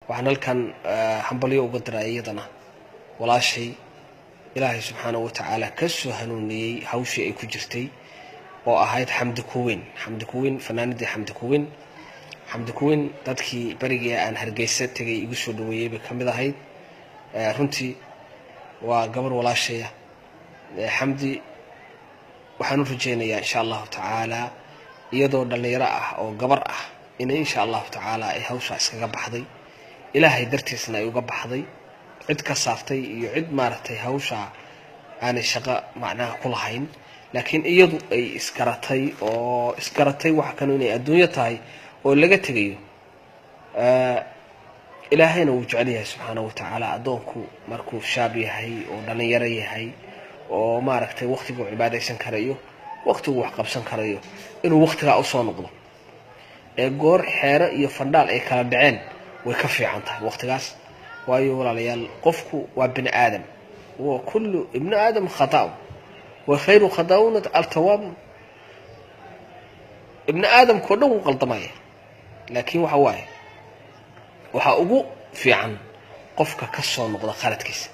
waxaan halkan hambalyo uga diray iyadana walaashay ilaahay subxaanahu wa tacaala ka soo hanuuniyay hawshii ay ku jirtay oo ahayd xamdi kuwin fanaanadii xamdi kuwin dadkii barigii aan hargeysa tagay igu soo dhaweeyay bay kamid ahayd runtii waa gabar walaashaya xamdi waxaan u rajeynayaa insha Allah tacaala iyadoo dhalinyaro ah oo gabar ah in insha Allah tacaala ay hawsha iskaga baxday ilaahay dartiisna ay uga baxday cid ka saaftay iyo cid maartay hawsha aan shaqo macnaha ku lahayn laakiin iyadu ay iskaratay wax kan inay adduunyo tahay oo laga tagayo ilaahayna wuu jecel yahay subxaanahu wa tacaala adoonku markuu shaab yahay oo dhalinyaro yahay oo maartay waqtiga cibaadaysan karayo waqtigu wax qabsan karayo inuu waqtiga u soo noqdo goor xeero iyo fandhaal ay kala dhaceen way ka fiican tahay waqtigaas waayo walaalayaal qofku waa bini aadam wa kullu ibn aadam khata' wa khayru khata'una al-tawwab ibn aadam ko dhan wuu qaldamaya laakiin waxa ugu fiican qofka ka soo noqda qaladkiisa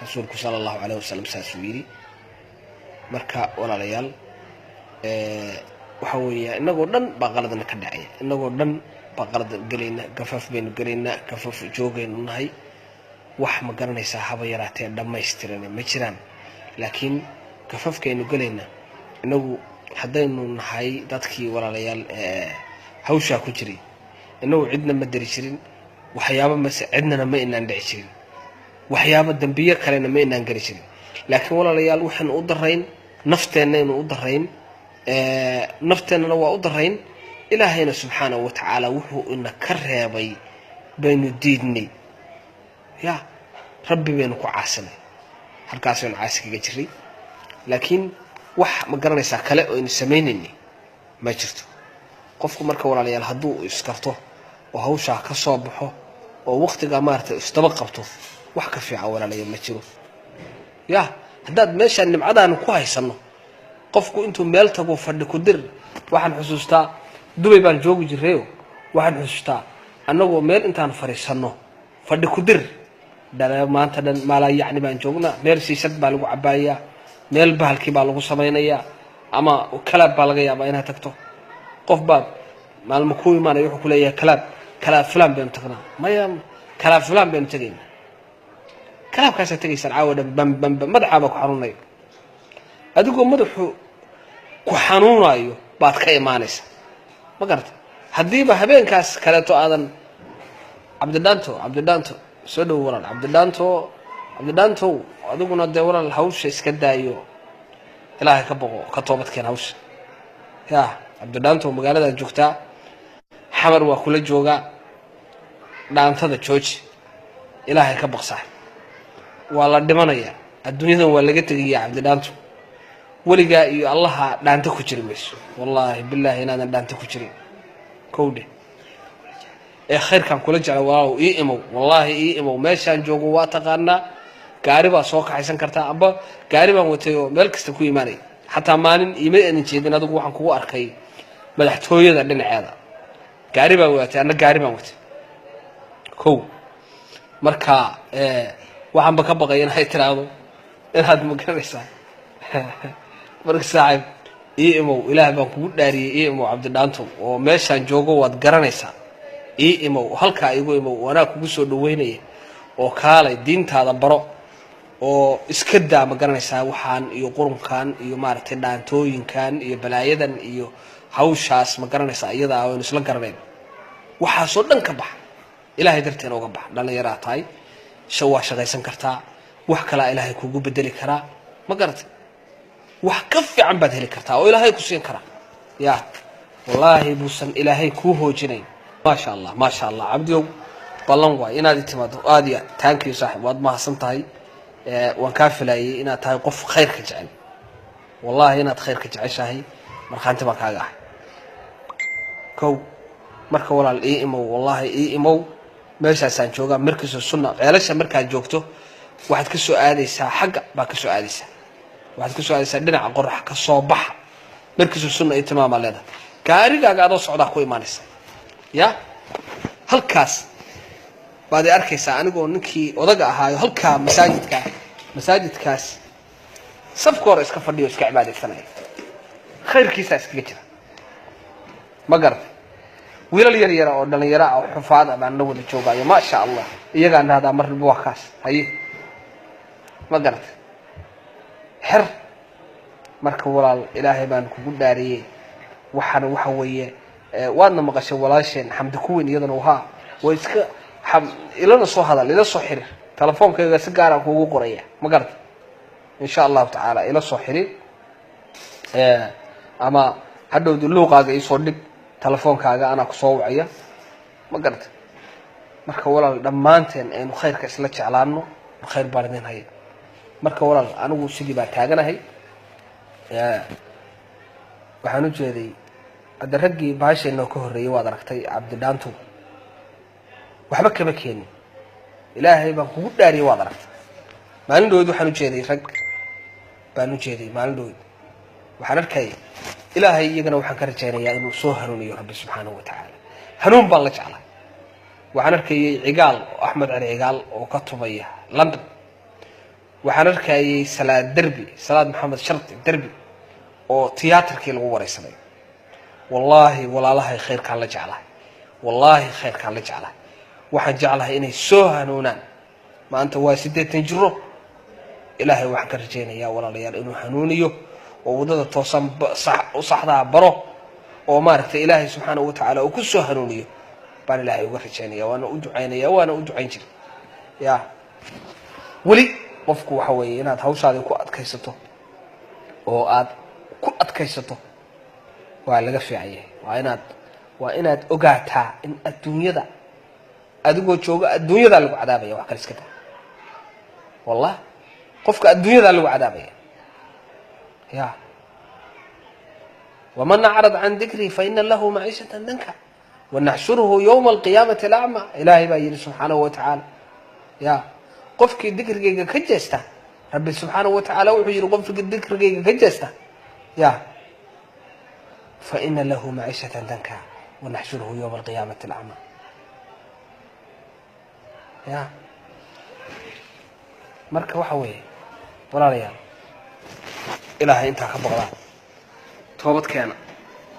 rasuulku sallallahu alayhi wasallam saasuu yiri marka walaalayaal waxa weeyaa inagoo dhan baa qaladna ka dhacay inagoo dhan baa qalad galayna gafaf baynu galayna gafaf joogaynu nahay wax ma garanaysaa haba yaraatee dhammaystiran ma jiraan laakiin gafafkaynu galayna inagu haddaynu nahay dadkii walaalayaal hawsha ku jiray inagu cidna ma dari jirin waxyaabo cidna ma inaan dhici jirin waxyaabo dambiye kalena ma inaan gari jirin laakiin walaalayaal waxaan u darayn nafteena inuu u darayn nafteena waa u darayn ilaahayna subxaanahu wa tacaala wuxuu ina ka reebay baynu diidnay ya rabbi baynu ku caasinay halkaas aynu caasi kaga jiray laakiin wax ma garanaysaa kale oo aynu sameynayni ma jirto qofku marka walaalayaal hadduu iskarto oo hawsha ka soo baxo oo waqtiga maartay istaba qabto wax ka fiican walaalayaal ma jiro ya haddaad meeshaan nimcadaan ku haysano qofku intuu meel tago fadhi ku dir waxaan xusuustaa Dubai baan joogi jiray waxaan xusuustaa anagoo meel intaan fariisano fadhi ku dir maanta dhan maala yacni baan joognaa meel siisad baa lagu cabaaya meel bahalkii baa lagu sameynaya ama kalaab baa laga yaabaa inaad tagto qof baad maalmo ku imaanay wuxuu ku leeyahay kalaab filan baan tagnaa maya kalaab filan baan tagaynaa kalaabkaas tagaysan caawada madaxaba ku xanuunay adigoo madaxu ku xanuunayo baad ka imaanaysa ma garata hadiiba habeenkaas kale to aadan abdidaanto soo dhow walaal abdidaanto adiguna de walaal hawsha iska daayo ilaahay ka boqo ka toobadkeen hawsha ya abdidaanto magaalada joogtaa xamar waa kula jooga dhaantada jooji ilaahay ka baqsaa waa la dhimanaya adduunyadan waa laga tagayaa abdidaanto waliga iyo allaha dhaanta ku jiri mayso wallahi billahi inaan dhaanta ku jirin kowde khayrkan kula jecel waaw wallahi imo meeshaan joogo waa taqaana gaari baa soo kaxaysan kartaa amba gaari baan watay oo meel kasta ku iimaanay hatta maalin aan jeedin adigu waxaan kugu arkay madaxtooyada dhinaceeda gaari baan watay ana gaari baan watay kow marka waxaan ba ka baqay in ay tiraado inaad ma garanaysaa marka saaxib ilaah baan kugu dhaariyay cabdidaanto oo meeshaan joogo waad garanaysaa halka igu wana kugu soo dhaweynaya oo kaalay diintaada baro oo iska daa ma garanaysaa waxaan iyo qurunkan iyo maartay dhaantooyinkan iyo balaayadan iyo hawshaas ma garanaysaa iyada oo isla garanay waxa soo dhan ka bax ilaahay darteena uga bax dhalinyaro tahay shaqaysan kartaa wax kala ilaahay kugu bedeli karaa ma garatay wax ka fiican baad heli kartaa oo ilaahay ku siin kara ya wallahi buusan ilaahay ku hoojinay ما شاء الله عبديو بالله واي inaad timaado aad iyo thank you saaxib waad ma hasan tahay waan ka filayay inaad tahay qof khayr ka jecel wallahi inaad khayr ka jeceshahay marxaanta ma kaaga ah kow marka walaal wallahi meeshaasaan joogaa markiisa sunna ceelasha markaad joogto waxaad ka soo aadaysaa xagga baa ka soo aadaysaa waxaad ka soo aadaysaa dhinaca qorrax ka soo bax markiisa sunna ay timaama leedahay gaarigaaga adoo socdaa ku imaanaysa ya halkaas baad arkaysaa anigoo ninkii odaga ahaayo halkaa masaajidkaas safka hore iska fadhiyo iska cibaadaysanaya khayrkiisa iskaga jira ma garatay wiilal yar yar oo dhalinyaro ah oo xufaad ah baan la wada joogaayo ma sha Allah iyagaan hada mar walba waa kaas haye ma garatay xir marka walaal ilaahay baan kugu dhaariyay waxaan waxa weeye waadna maqashay walaasheen xamdi kuwin iyadana waxa way iska ilana soo hadal ila soo xiriir telefoonkayga si gaar ah kuugu qoraya ma garatay insha Allah ta'ala ila soo xiriir ama hadhowdu luuqaaga ii soo dhig telefoonkaaga ana ku soo wacaya ma garatay marka walaal dhamaanteen aynu khayrka isla jeclaano khayr baan idin hayo marka walaal anigu sidii baa taaganahay waxaan u jeeday adaragii baashayna ka horeeyay waad aragtay Cabdidaanto waxba kama keenin ilaahay baan kugu dhaariyay waad aragtay maalin dhoweed waxaan u jeeday rag baan u jeeday maalin dhoweed waxaan arkay ilaahay iyagana waxaan ka rajaynayaa inuu soo hanuuniyo rabbi subhanahu wa ta'ala hanuun baan la jeclaa waxaan arkay cigaal Ahmed Ali cigaal oo ka tumaya London waxaan arkay salaad Maxamed Sharti darbi oo tiyaatarkii lagu wareysanay wallahi walaalahay khayrka la jeclaa wallahi khayrka la jeclaa waxaan jeclahay inay soo hanuunaan maanta waa 8 jiro ilaahay waxaan ka rajaynayaa walaalayaal inuu hanuuniyo oo wadada toosan saxda baro oo maaragtay ilaahay subhanahu wa ta'ala uu ku soo hanuuniyo baan ilaahay uga rajaynayaa waana u ducayn jiray ya wali qofku waxa weeye inaad hawshaada ku adkaysato oo aad ku adkaysato waa laga fiicay waa inaad ogaataa in adduunyada adigoo jooga adduunyada lagu cadaabaya wax kale iska taa wallahi qofka adduunyada lagu cadaabaya ya ومن أعرض عن ذكري فإن له معيشة ضنكا ونحشره يوم القيامة الأعمى إلهي باير سبحانه وتعالى يا قفك ذكرك كجستا رب سبحانه وتعالى وحجر قفك ذكرك كجستا يا فإن له معيشة ضنكا ونحشره يوم القيامة الأعمى يا مركب وحوي ولا ريال إلهي أنت كبغضان توبت كان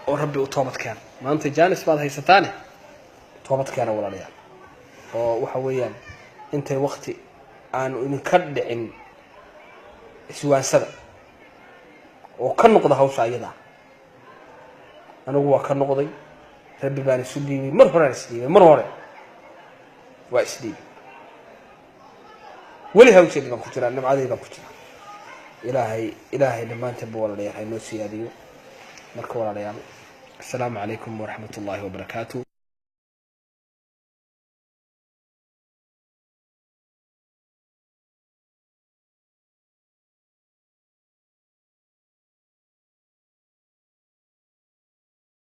وربي وتوبت كان ما أنت جانس بعد هي ستانة توبت كان ولا ريال وحويان أنت وقتي أن نكرد إن سوى سبع وكان نقضى هوس عيدا أنا هو كان نقضي ربي بان سليمي مرهورة سليمي مرهورة واسليمي ولي هوس اللي بنكتير أنا معادي بنكتير إلهي لما أنت بولا ليه هاي نوسي هذه مركورة ريال السلام عليكم ورحمة الله وبركاته.